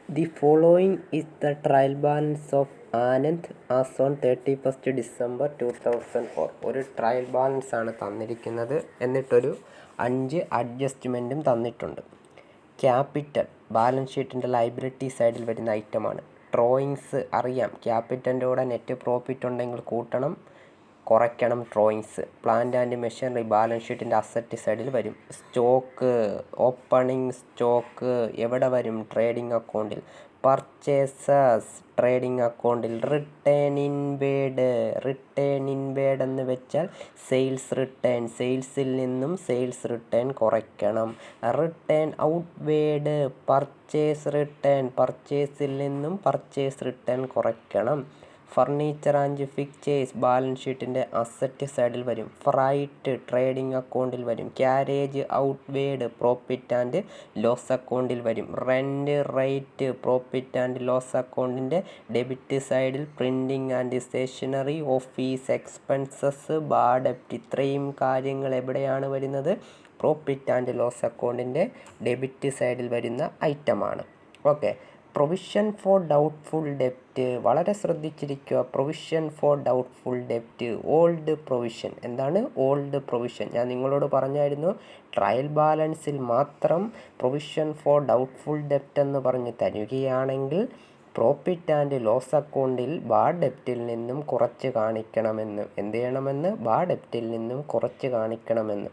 The following is the trial balance of Anand as on 31st December 2004. ഒരു trial balance ആണ് തന്നിരിക്കുന്നത്. എന്നിട്ടൊരു 5 അഡ്ജസ്റ്റ്മെൻറ്റും തന്നിട്ടുണ്ട്. ക്യാപിറ്റൽ ബാലൻസ് ഷീറ്റിൻ്റെ ലൈബിലിറ്റി സൈഡിൽ വരുന്ന ഐറ്റമാണ്. ഡ്രോയിങ്സ് അറിയാം, ക്യാപിറ്റലിൻ്റെ കൂടെ നെറ്റ് പ്രോഫിറ്റ് ഉണ്ടെങ്കിൽ കൂട്ടണം, കുറയ്ക്കണം drawings. Plant and machinery balance ഷീറ്റിൻ്റെ അസറ്റ് സൈഡിൽ വരും. സ്റ്റോക്ക്, ഓപ്പണിംഗ് സ്റ്റോക്ക് എവിടെ വരും? ട്രേഡിംഗ് അക്കൗണ്ടിൽ. പർച്ചേസസ് ട്രേഡിംഗ് അക്കൗണ്ടിൽ. റിട്ടേൺ ഇൻവേഡ് എന്ന് വെച്ചാൽ സെയിൽസ് റിട്ടേൺ, സെയിൽസിൽ നിന്നും സെയിൽസ് റിട്ടേൺ കുറയ്ക്കണം. റിട്ടേൺ ഔട്ട്വേഡ് പർച്ചേസിൽ നിന്നും പർച്ചേസ് റിട്ടേൺ കുറയ്ക്കണം. ഫർണിച്ചർ ആൻഡ് ഫിക്ചേഴ്സ് ബാലൻസ് ഷീറ്റിൻ്റെ അസറ്റ് സൈഡിൽ വരും. ഫ്രൈറ്റ് ട്രേഡിംഗ് അക്കൗണ്ടിൽ വരും. ക്യാരേജ് ഔട്ട്വേഡ് പ്രോഫിറ്റ് ആൻഡ് ലോസ് അക്കൗണ്ടിൽ വരും. Rent rate profit and loss അക്കൗണ്ടിൻ്റെ ഡെബിറ്റ് സൈഡിൽ. Printing and stationery, office expenses, bad ഡെബ്റ്റ്, ഇത്രയും കാര്യങ്ങൾ എവിടെയാണ് വരുന്നത്? പ്രോഫിറ്റ് ആൻഡ് ലോസ് അക്കൗണ്ടിൻ്റെ ഡെബിറ്റ് സൈഡിൽ വരുന്ന ഐറ്റമാണ്. ഓക്കെ. പ്രൊവിഷൻ ഫോർ ഡൗട്ട്ഫുൾ ഡെപ്റ്റ് വളരെ ശ്രദ്ധിച്ചിരിക്കുക. പ്രൊവിഷൻ ഫോർ ഡൗട്ട്ഫുൾ ഡെപ്റ്റ്, ഓൾഡ് പ്രൊവിഷൻ. എന്താണ് ഓൾഡ് പ്രൊവിഷൻ? ഞാൻ നിങ്ങളോട് പറഞ്ഞായിരുന്നു, ട്രയൽ ബാലൻസിൽ മാത്രം പ്രൊവിഷൻ ഫോർ ഡൗട്ട്ഫുൾ ഡെപ്റ്റ് എന്ന് പറഞ്ഞ് തരികയാണെങ്കിൽ പ്രോഫിറ്റ് ആൻഡ് ലോസ് അക്കൗണ്ടിൽ ബാഡ് ഡെപ്റ്റിൽ നിന്നും കുറച്ച് കാണിക്കണമെന്ന്. എന്ത് ചെയ്യണമെന്ന്? ബാഡ് ഡെപ്റ്റിൽ നിന്നും കുറച്ച് കാണിക്കണമെന്ന്.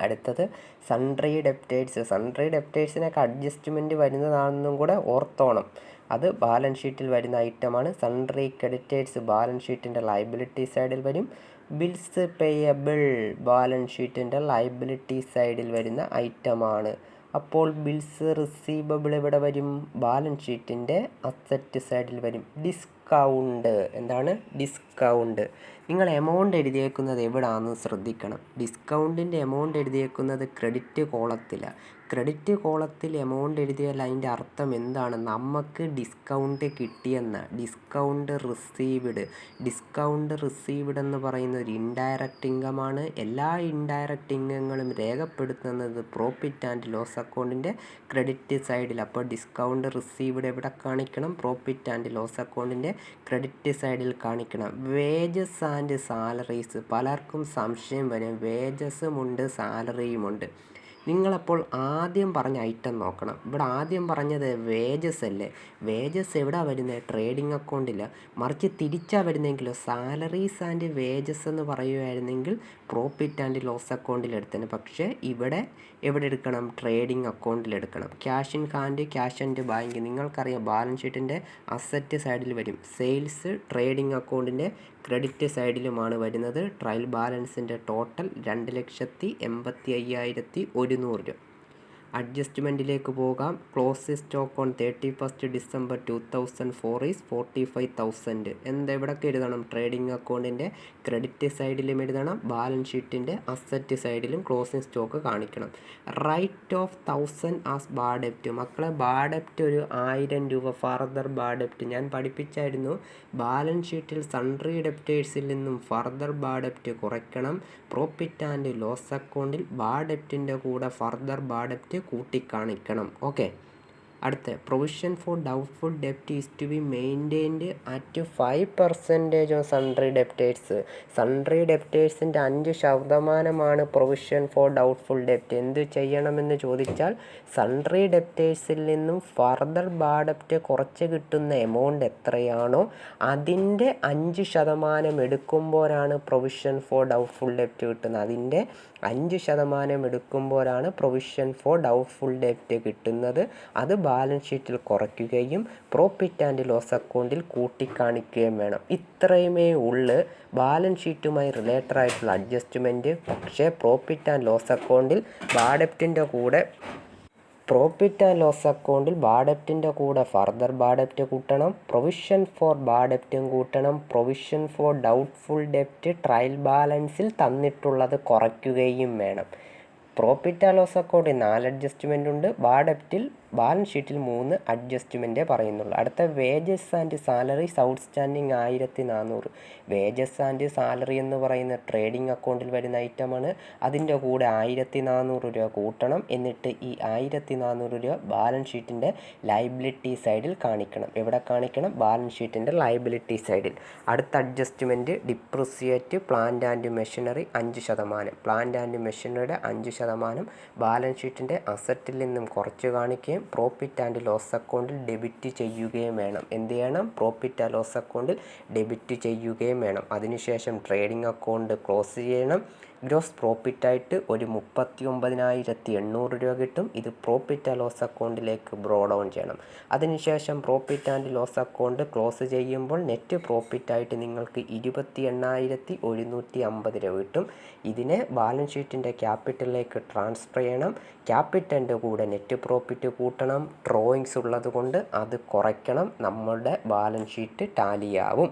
അടുത്തത് സൺട്രി ഡെപ്റ്റേഴ്സ്. സൺട്രി ഡെപ്റ്റേഴ്സിനൊക്കെ അഡ്ജസ്റ്റ്മെൻറ്റ് വരുന്നതാണെന്നും കൂടെ ഓർത്തോണം. അത് ബാലൻസ് ഷീറ്റിൽ വരുന്ന ഐറ്റമാണ്. സൺട്രി ക്രെഡിറ്റേഴ്സ് ബാലൻസ് ഷീറ്റിൻ്റെ ലൈബിലിറ്റി സൈഡിൽ വരും. ബിൽസ് പേയബിൾ ബാലൻസ് ഷീറ്റിൻ്റെ ലൈബിലിറ്റി സൈഡിൽ വരുന്ന ഐറ്റമാണ്. അപ്പോൾ ബിൽസ് റിസീവബിൾ എവിടെ വരും? ബാലൻസ് ഷീറ്റിൻ്റെ അസറ്റ് സൈഡിൽ വരും. ഡിസ്കൗണ്ട്. എന്താണ് ഡിസ്കൗണ്ട്? നിങ്ങൾ എമൗണ്ട് എഴുതിയേക്കുന്നത് എവിടെയാണെന്ന് ശ്രദ്ധിക്കണം. ഡിസ്കൗണ്ടിൻ്റെ എമൗണ്ട് എഴുതിയേക്കുന്നത് ക്രെഡിറ്റ് കോളത്തിലാണ്. ക്രെഡിറ്റ് കോളത്തിൽ എമൗണ്ട് എഴുതിയാൽ അതിൻ്റെ അർത്ഥം എന്താണ്? നമുക്ക് ഡിസ്കൗണ്ട് കിട്ടിയെന്ന. ഡിസ്കൗണ്ട് റിസീവ്ഡ് എന്ന് പറയുന്ന ഒരു ഇൻഡയറക്റ്റ് ഇൻകമാണ്. എല്ലാ ഇൻഡയറക്റ്റ് ഇൻകങ്ങളും രേഖപ്പെടുത്തുന്നത് പ്രോഫിറ്റ് ആൻഡ് ലോസ് അക്കൗണ്ടിൻ്റെ ക്രെഡിറ്റ് സൈഡിൽ. അപ്പോൾ ഡിസ്കൗണ്ട് റിസീവ്ഡ് എവിടെ കാണിക്കണം? പ്രോഫിറ്റ് ആൻഡ് ലോസ് അക്കൗണ്ടിൻ്റെ ക്രെഡിറ്റ് സൈഡിൽ കാണിക്കണം. വേജസ് ആൻഡ് സാലറീസ്, പലർക്കും സംശയം വരും. വേജസും ഉണ്ട്, സാലറിയുമുണ്ട്. നിങ്ങളപ്പോൾ ആദ്യം പറഞ്ഞ ഐറ്റം നോക്കണം. ഇവിടെ ആദ്യം പറഞ്ഞത് വേജസ് അല്ലേ? വേജസ് എവിടെ വരുന്നത്? ട്രേഡിംഗ് അക്കൗണ്ടില്ല, മറിച്ച് തിരിച്ചാണ് വരുന്നതെങ്കിലോ സാലറീസ് ആൻഡ് വേജസ് എന്ന് പറയുമായിരുന്നെങ്കിൽ പ്രോഫിറ്റ് ആൻഡ് ലോസ് അക്കൗണ്ടിൽ എടുത്തേനെ. പക്ഷേ ഇവിടെ എവിടെ എടുക്കണം? ട്രേഡിംഗ് അക്കൗണ്ടിൽ എടുക്കണം. Cash in hand, cash and bank നിങ്ങൾക്കറിയാം ബാലൻസ് ഷീറ്റിൻ്റെ അസറ്റ് സൈഡിൽ വരും. സെയിൽസ് ട്രേഡിംഗ് അക്കൗണ്ടിൻ്റെ ക്രെഡിറ്റ് സൈഡിലുമാണ് വരുന്നത്. ട്രയൽ ബാലൻസിൻ്റെ ടോട്ടൽ 2,85,100 രൂപ. അഡ്ജസ്റ്റ്മെൻറ്റിലേക്ക് പോകാം. Close stock on 31st December 2004 is 45,000. എവിടൊക്കെ എഴുതണം? ട്രേഡിംഗ് അക്കൗണ്ടിൻ്റെ ക്രെഡിറ്റ് സൈഡിലും എഴുതണം, ബാലൻസ് ഷീറ്റിൻ്റെ അസറ്റ് സൈഡിലും ക്ലോസിംഗ് സ്റ്റോക്ക് കാണിക്കണം. റൈറ്റ് ഓഫ് 1,000 ആസ് ബാഡ് ഡെപ്റ്റ്. മക്കളെ, ബാഡ് ഡെപ്റ്റ് ഒരു 1,000 രൂപ ഫർദർ ബാഡ് ഡെപ്റ്റ് ഞാൻ പഠിപ്പിച്ചായിരുന്നു. ബാലൻസ് ഷീറ്റിൽ സൺട്രി ഡെപ്റ്റേഴ്സിൽ നിന്നും ഫർദർ ബാഡ് ഡെപ്റ്റ് കുറയ്ക്കണം. പ്രോഫിറ്റ് ആൻഡ് ലോസ് അക്കൗണ്ടിൽ ബാഡ് ഡെപ്റ്റിൻ്റെ കൂടെ ഫർദർ ബാഡ് ഡെപ്റ്റ് കൂട്ടിക്കാണിക്കണം. ഓക്കെ. അടുത്ത പ്രൊവിഷൻ ഫോർ ഡൗട്ട്ഫുൾ ഡെപ്റ്റ് is to be maintained at 5% of sundry debtors. Sundry ഡെപ്റ്റേഴ്സിൻ്റെ 5% പ്രൊവിഷൻ ഫോർ ഡൗട്ട്ഫുൾ ഡെപ്റ്റ്. എന്ത് ചെയ്യണമെന്ന് ചോദിച്ചാൽ സൺട്രി ഡെപ്റ്റേഴ്സിൽ നിന്നും ഫർദർ ബാഡ് ഡെപ്റ്റ് കുറച്ച് കിട്ടുന്ന എമൗണ്ട് എത്രയാണോ അതിൻ്റെ 5% എടുക്കുമ്പോഴാണ് പ്രൊവിഷൻ ഫോർ ഡൗട്ട്ഫുൾ ഡെപ്റ്റ് കിട്ടുന്നത്. അതിൻ്റെ 5% എടുക്കുമ്പോഴാണ് പ്രൊവിഷൻ ഫോർ ഡൗട്ട്ഫുൾ ഡെപ്റ്റ് കിട്ടുന്നത്. അത് ബാലൻസ് ഷീറ്റിൽ കുറയ്ക്കുകയും പ്രോഫിറ്റ് ആൻഡ് ലോസ് അക്കൗണ്ടിൽ കൂട്ടിക്കാണിക്കുകയും വേണം. ഇത്രയുമേ ഉള്ളു ബാലൻസ് ഷീറ്റുമായി റിലേറ്റഡ് ആയിട്ടുള്ള അഡ്ജസ്റ്റ്മെൻറ്റ്. പക്ഷേ പ്രോഫിറ്റ് ആൻഡ് ലോസ് അക്കൗണ്ടിൽ ബാഡ് ഡെപ്റ്റിൻ്റെ കൂടെ ബാഡ് ഡെപ്റ്റിൻ്റെ കൂടെ ഫർദർ ബാഡ് ഡെപ്റ്റ് കൂട്ടണം. പ്രൊവിഷൻ ഫോർ ബാഡ് ഡെപ്റ്റും കൂട്ടണം. പ്രൊവിഷൻ ഫോർ ഡൗട്ട്ഫുൾ ഡെപ്റ്റ് ട്രയൽ ബാലൻസിൽ തന്നിട്ടുള്ളത് കുറയ്ക്കുകയും വേണം. പ്രോഫിറ്റ് ആൻഡ് ലോസ് അക്കൗണ്ടിൽ 4 അഡ്ജസ്റ്റ്മെൻ്റ് ഉണ്ട്. ബാഡ് ഡെപ്റ്റിൽ ബാലൻസ് ഷീറ്റിൽ 3 അഡ്ജസ്റ്റ്മെൻറ്റേ പറയുന്നുള്ളൂ. അടുത്ത wages and salaries outstanding 1400. Wages and salary എന്ന് പറയുന്ന ട്രേഡിംഗ് അക്കൗണ്ടിൽ വരുന്ന ഐറ്റമാണ്. അതിൻ്റെ കൂടെ 1400 രൂപ കൂട്ടണം. എന്നിട്ട് ഈ 1400 രൂപ ബാലൻസ് ഷീറ്റിൻ്റെ ലയബിലിറ്റി സൈഡിൽ കാണിക്കണം. എവിടെ കാണിക്കണം? ബാലൻസ് ഷീറ്റിൻ്റെ ലയബിലിറ്റി സൈഡിൽ. അടുത്ത adjustment depreciate plant and machinery 5%. Plant and മെഷീനറിയുടെ 5% ബാലൻസ് ഷീറ്റിൻ്റെ അസറ്റിൽ നിന്നും കുറച്ച് കാണിക്കുകയും പ്രോഫിറ്റ് ആൻഡ് ലോസ് അക്കൗണ്ടിൽ ഡെബിറ്റ് ചെയ്യുകയും വേണം. എന്ത് ചെയ്യണം? പ്രോഫിറ്റ് ആൻഡ് ലോസ് അക്കൗണ്ടിൽ ഡെബിറ്റ് ചെയ്യുകയും വേണം. അതിനുശേഷം ട്രേഡിംഗ് അക്കൗണ്ട് ക്ലോസ് ചെയ്യണം. ഗ്രോസ് പ്രോഫിറ്റായിട്ട് ഒരു 39,800 രൂപ കിട്ടും. ഇത് പ്രോഫിറ്റ് ആൻഡ് ലോസ് അക്കൗണ്ടിലേക്ക് ബ്രോ ഡൗൺ ചെയ്യണം. അതിനുശേഷം profit and loss account close ചെയ്യുമ്പോൾ നെറ്റ് പ്രോഫിറ്റായിട്ട് നിങ്ങൾക്ക് 28,150 രൂപ കിട്ടും. ഇതിനെ ബാലൻസ് ഷീറ്റിൻ്റെ ക്യാപിറ്റലിലേക്ക് ട്രാൻസ്ഫർ ചെയ്യണം. ക്യാപിറ്റലിൻ്റെ കൂടെ നെറ്റ് പ്രോഫിറ്റ് കൂട്ടണം. ഡ്രോയിങ്സ് ഉള്ളത് കൊണ്ട് അത് കുറയ്ക്കണം. നമ്മളുടെ ബാലൻസ് ഷീറ്റ് ടാലിയാവും.